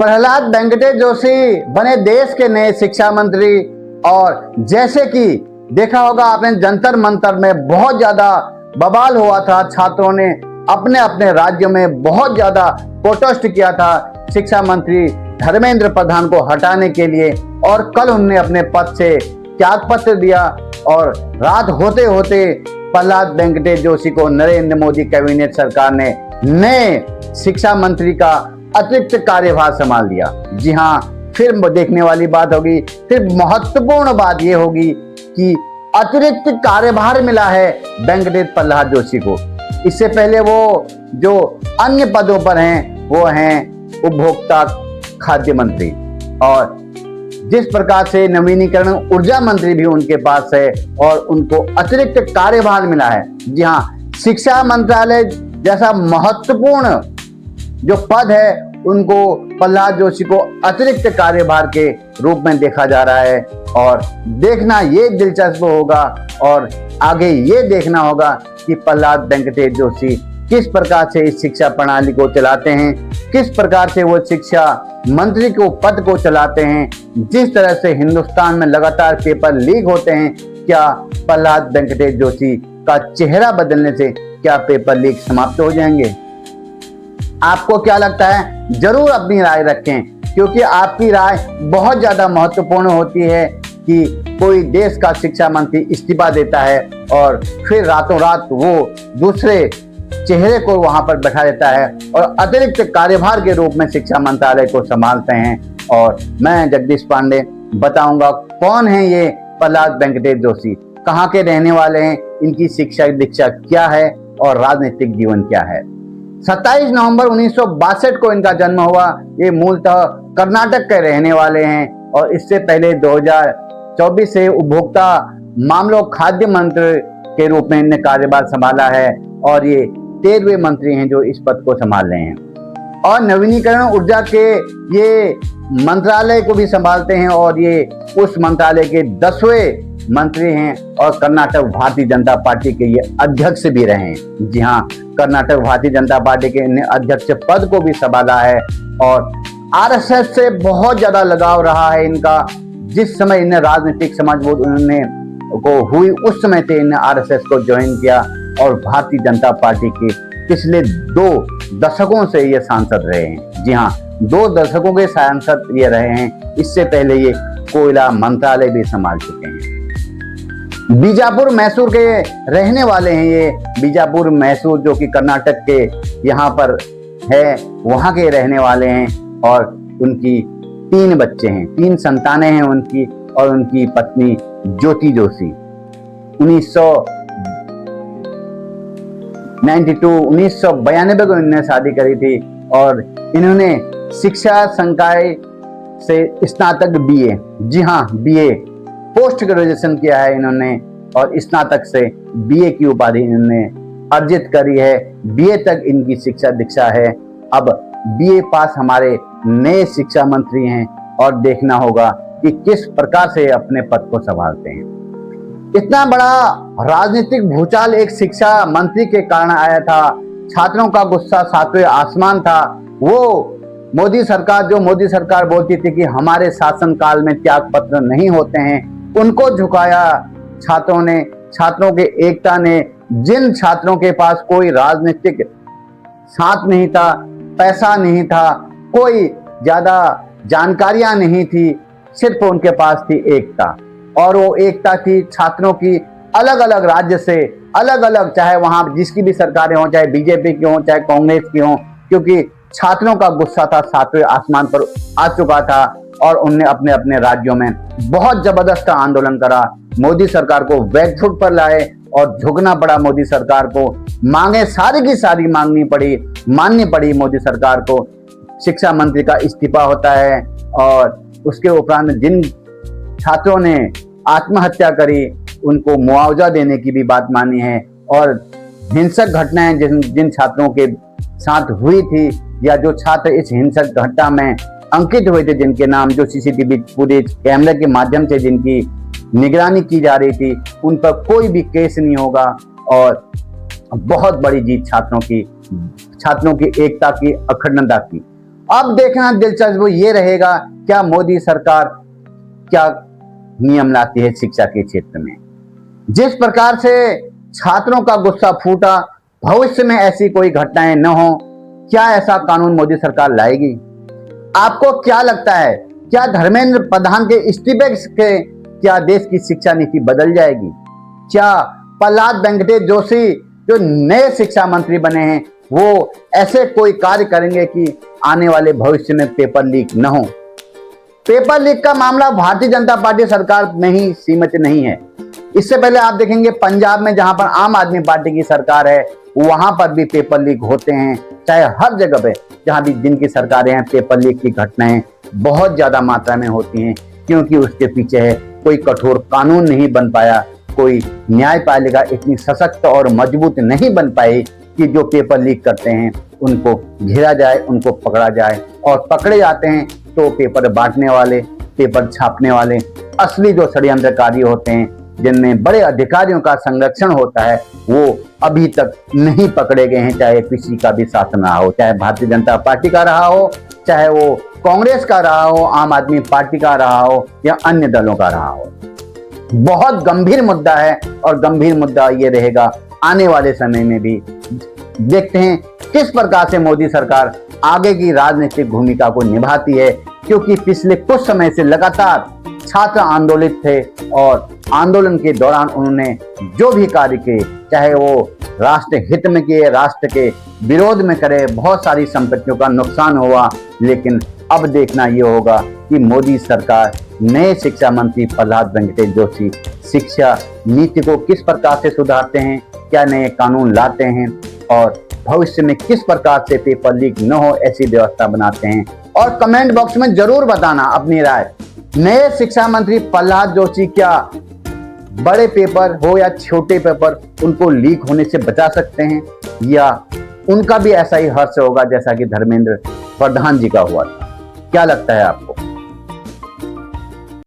प्रहलाद वेंकटेश जोशी बने देश के नए शिक्षा मंत्री। और जैसे कि देखा होगा आपने, जंतर मंतर में बहुत ज्यादा बवाल हुआ था, छात्रों ने अपने अपने राज्यों में बहुत ज्यादा प्रोटेस्ट किया था शिक्षा मंत्री धर्मेंद्र प्रधान को हटाने के लिए। और कल उन्होंने अपने पद से त्याग पत्र दिया और रात होते होते प्रहलाद वेंकटेश जोशी को नरेंद्र मोदी कैबिनेट सरकार ने नए शिक्षा मंत्री का अतिरिक्त कार्यभार संभाल लिया। जी हाँ, फिर देखने वाली बात होगी, फिर महत्वपूर्ण बात यह होगी कि अतिरिक्त कार्यभार मिला है वेंकटेश प्रहलाद जोशी को। इससे पहले वो जो अन्य पदों पर हैं वो हैं उपभोक्ता खाद्य मंत्री, और जिस प्रकार से नवीनीकरण ऊर्जा मंत्री भी उनके पास है और उनको अतिरिक्त कार्यभार मिला है। जी हाँ, शिक्षा मंत्रालय जैसा महत्वपूर्ण जो पद है उनको प्रहलाद जोशी को अतिरिक्त कार्यभार के रूप में देखा जा रहा है। और देखना ये दिलचस्प होगा और आगे ये देखना होगा कि प्रहलाद वेंकटेश जोशी किस प्रकार से इस शिक्षा प्रणाली को चलाते हैं, किस प्रकार से वो शिक्षा मंत्री को पद को चलाते हैं। जिस तरह से हिंदुस्तान में लगातार पेपर लीक होते हैं, क्या प्रहलाद वेंकटेश जोशी का चेहरा बदलने से क्या पेपर लीक समाप्त हो जाएंगे? आपको क्या लगता है? जरूर अपनी राय रखें, क्योंकि आपकी राय बहुत ज्यादा महत्वपूर्ण होती है कि कोई देश का शिक्षा मंत्री इस्तीफा देता है और फिर रातों रात वो दूसरे चेहरे को वहां पर बैठा देता है और अतिरिक्त कार्यभार के रूप में शिक्षा मंत्रालय को संभालते हैं। और मैं जगदीश पांडे बताऊंगा कौन है ये प्रहलाद वेंकटेश जोशी, कहाँ के रहने वाले हैं, इनकी शिक्षा दीक्षा क्या है और राजनीतिक जीवन क्या है। 27 नवंबर 1962 को इनका जन्म हुआ। ये मूलतः कर्नाटक के रहने वाले हैं और इससे पहले 2024 से उपभोक्ता मामलों खाद्य मंत्री के रूप में इन्हें कार्यभार संभाला है और ये 13वें मंत्री हैं जो इस पद को संभाल रहे हैं। और नवीनीकरण ऊर्जा के ये मंत्रालय को भी संभालते हैं और ये उस मंत्रालय के 10वें मंत्री हैं और कर्नाटक भारतीय जनता पार्टी के ये अध्यक्ष भी रहे हैं। जी हाँ, कर्नाटक भारतीय जनता पार्टी के इन्हें अध्यक्ष पद को भी संभाला है और आरएसएस से बहुत ज्यादा लगाव रहा है इनका। जिस समय इन्हें राजनीतिक समझबूझ उन्होंने को हुई उस समय से इन्हें आरएसएस को ज्वाइन किया और भारतीय जनता पार्टी के पिछले 2 दशकों से ये सांसद रहे हैं। जी हाँ, 2 दशकों के सांसद ये रहे हैं। इससे पहले ये कोयला मंत्रालय भी संभाल चुके हैं। बीजापुर मैसूर के रहने वाले हैं ये। बीजापुर मैसूर जो कि कर्नाटक के यहाँ पर है, वहाँ के रहने वाले हैं और उनकी 3 बच्चे हैं, 3 संतानें हैं उनकी और उनकी पत्नी ज्योति जोशी 1992 को इन्होंने शादी करी थी और इन्होंने शिक्षा संकाय से स्नातक बीए, जी हाँ बीए, पोस्ट ग्रेजुएशन किया है इन्होंने और स्नातक से बीए की उपाधि इन्होंने अर्जित करी है। बीए तक इनकी शिक्षा दीक्षा है। अब बीए पास हमारे नए शिक्षा मंत्री हैं और देखना होगा कि किस प्रकार से अपने पद को संभालते हैं। इतना बड़ा राजनीतिक भूचाल एक शिक्षा मंत्री के कारण आया था। छात्रों का गुस्सा 7वें आसमान था। वो मोदी सरकार बोलती थी कि हमारे शासनकाल में त्याग पत्र नहीं होते हैं, उनको झुकाया छात्रों ने, छात्रों के एकता ने। जिन छात्रों के पास कोई राजनीतिक साथ नहीं था, पैसा नहीं था, कोई ज्यादा जानकारियां नहीं थी, सिर्फ उनके पास थी एकता। और वो एकता थी छात्रों की अलग अलग राज्य से, अलग अलग, चाहे वहां जिसकी भी सरकारें हों, चाहे बीजेपी की हों, चाहे कांग्रेस की हों, क्योंकि छात्रों का गुस्सा था 7वें आसमान पर आ चुका था और उनने अपने अपने राज्यों में बहुत जबरदस्त आंदोलन करा। मोदी सरकार को बैकफुट पर लाए और झुकना पड़ा मोदी सरकार को। मांगे सारी की सारी माननी पड़ी मोदी सरकार को। शिक्षा मंत्री का इस्तीफा होता है और उसके उपरांत जिन छात्रों ने आत्महत्या करी उनको मुआवजा देने की भी बात मानी है। और हिंसक घटनाएं जिन छात्रों के साथ हुई थी या जो छात्र इस हिंसक घटना में अंकित हुए थे, जिनके नाम जो सीसीटीवी फुटेज कैमरे के माध्यम से जिनकी निगरानी की जा रही थी, उन पर कोई भी केस नहीं होगा। और बहुत बड़ी जीत छात्रों की एकता की, अखंडता की। अब देखना दिलचस्प ये रहेगा क्या मोदी सरकार क्या नियम लाती है शिक्षा के क्षेत्र में। जिस प्रकार से छात्रों का गुस्सा फूटा, भविष्य में ऐसी कोई घटनाएं न हो, क्या ऐसा कानून मोदी सरकार लाएगी? आपको क्या लगता है, क्या धर्मेंद्र प्रधान के इस्तीफे के क्या देश की शिक्षा नीति बदल जाएगी? क्या प्रहलाद वेंकटेश जोशी जो नए शिक्षा मंत्री बने हैं वो ऐसे कोई कार्य करेंगे कि आने वाले भविष्य में पेपर लीक न हो? पेपर लीक का मामला भारतीय जनता पार्टी सरकार में ही सीमित नहीं है। इससे पहले आप देखेंगे पंजाब में जहां पर आम आदमी पार्टी की सरकार है वहां पर भी पेपर लीक होते हैं। चाहे हर जगह पे जहां भी जिनकी सरकारें हैं पेपर लीक की घटनाएं बहुत ज्यादा मात्रा में होती हैं, क्योंकि उसके पीछे है कोई कठोर कानून नहीं बन पाया, कोई न्यायपालिका इतनी सशक्त और मजबूत नहीं बन पाई कि जो पेपर लीक करते हैं उनको घेरा जाए, उनको पकड़ा जाए। और पकड़े जाते हैं तो पेपर बांटने वाले, पेपर छापने वाले, असली जो षड्यंत्रकारी होते हैं जिनमें बड़े अधिकारियों का संरक्षण होता है, वो अभी तक नहीं पकड़े गए हैं। चाहे किसी का भी शासन रहा हो, चाहे भारतीय जनता पार्टी का रहा हो, चाहे वो कांग्रेस का रहा हो, आम आदमी पार्टी का रहा हो या अन्य दलों का रहा हो। बहुत गंभीर मुद्दा है और गंभीर मुद्दा ये रहेगा आने वाले समय में भी। देखते हैं किस प्रकार से मोदी सरकार आगे की राजनीतिक भूमिका को निभाती है, क्योंकि पिछले कुछ समय से लगातार छात्र आंदोलित थे और आंदोलन के दौरान उन्होंने जो भी कार्य किए, चाहे वो राष्ट्र हित में किए, राष्ट्र के विरोध में करे, बहुत सारी संपत्तियों का नुकसान हुआ। लेकिन अब देखना ये होगा कि मोदी सरकार नए शिक्षा मंत्री प्रहलाद वेंकटेश जोशी शिक्षा नीति को किस प्रकार से सुधारते हैं, क्या नए कानून लाते हैं और भविष्य में किस प्रकार से पेपर लीक न हो ऐसी व्यवस्था बनाते हैं। और कमेंट बॉक्स में जरूर बताना अपनी राय। नए शिक्षा मंत्री प्रहलाद जोशी क्या बड़े पेपर हो या छोटे पेपर उनको लीक होने से बचा सकते हैं, या उनका भी ऐसा ही हर्ष होगा जैसा कि धर्मेंद्र प्रधान जी का हुआ था? क्या लगता है आपको?